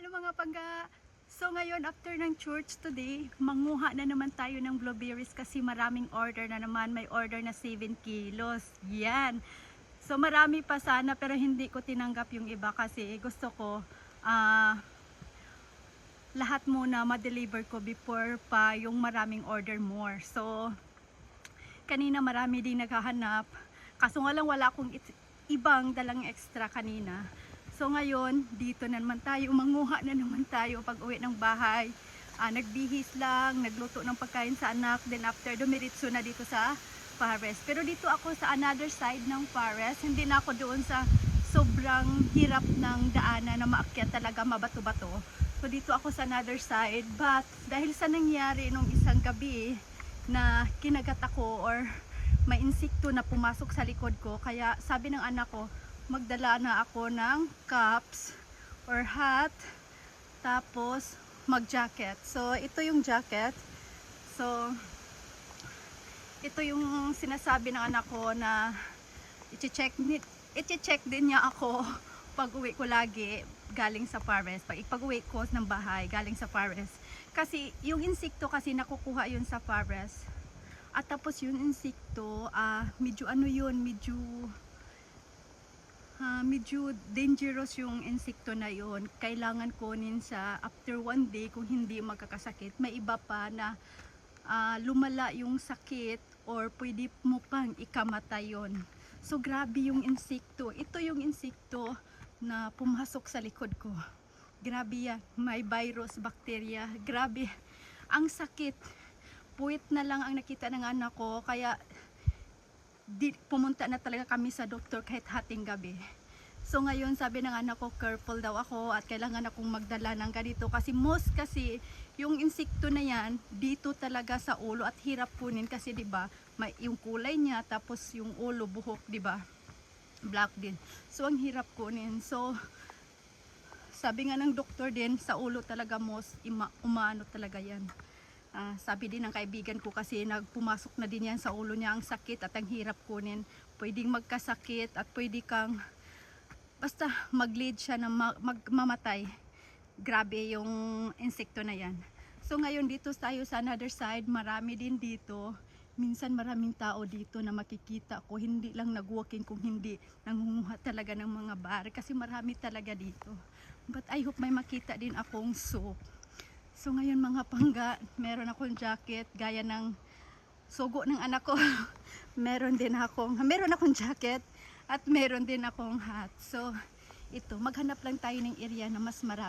Hello mga pangga! So ngayon after ng church today, manguha na naman tayo ng blueberries kasi maraming order na naman. May order na 7 kilos. Yan! So marami pa sana pero hindi ko tinanggap yung iba kasi gusto ko lahat muna ma-deliver ko before pa yung maraming order more. So kanina marami din naghahanap. Kaso nga lang wala akong ibang dalang extra kanina. So ngayon, dito na naman tayo, manguha na naman tayo pag uwi ng bahay. Nagbihis lang, nagluto ng pagkain sa anak, then after dumiritso na dito sa forest. Pero dito ako sa another side ng forest, hindi na ako doon sa sobrang hirap ng daanan na maakyat talaga mabato-bato. So dito ako sa another side, but dahil sa nangyari nung isang gabi na kinagat ako or may insekto na pumasok sa likod ko, kaya sabi ng anak ko, magdala na ako ng caps or hat, tapos mag-jacket. So ito yung jacket. So ito yung sinasabi ng anak ko na i-check din niya ako pag uwi ko lagi galing sa forest. Pag uwi ko ng bahay galing sa forest. Kasi yung insekto kasi nakukuha yun sa forest. At tapos yung insekto, medyo ano yun, medyo dangerous yung insekto na yon. Kailangan kunin sa after 1 day kung hindi magkakasakit. May iba pa na lumala yung sakit or pwede mo pang ikamatay yon. So grabe yung insekto. Ito yung insekto na pumasok sa likod ko. Grabe yan. May virus, bacteria. Grabe. Ang sakit. Puwit na lang ang nakita ng anak ko. Kaya pumunta na talaga kami sa doktor kahit hating gabi. So ngayon sabi ng anak ko, careful daw ako at kailangan akong magdala ng ganito kasi kasi yung insekto na yan dito talaga sa ulo at hirap kunin kasi 'di ba may yung kulay niya tapos yung ulo buhok 'di ba black din. So ang hirap kunin. So sabi nga ng doktor din sa ulo talaga umano talaga yan. Sabi din ng kaibigan ko kasi nagpumasok na din yan sa ulo niya, ang sakit at ang hirap kunin. Pwedeng magkasakit at pwede kang basta mag-lead siya na mamatay. Grabe yung insekto na yan. So ngayon dito tayo sa another side, marami din dito. Minsan maraming tao dito na makikita ko, hindi lang nag-walking kung hindi nangunguha talaga ng mga bar kasi marami talaga dito. But I hope may makita din akong soup. So ngayon mga pangga, meron akong jacket gaya ng sugo ng anak ko. meron akong jacket at meron din akong hat. So ito, maghanap lang tayo ng area na mas marami.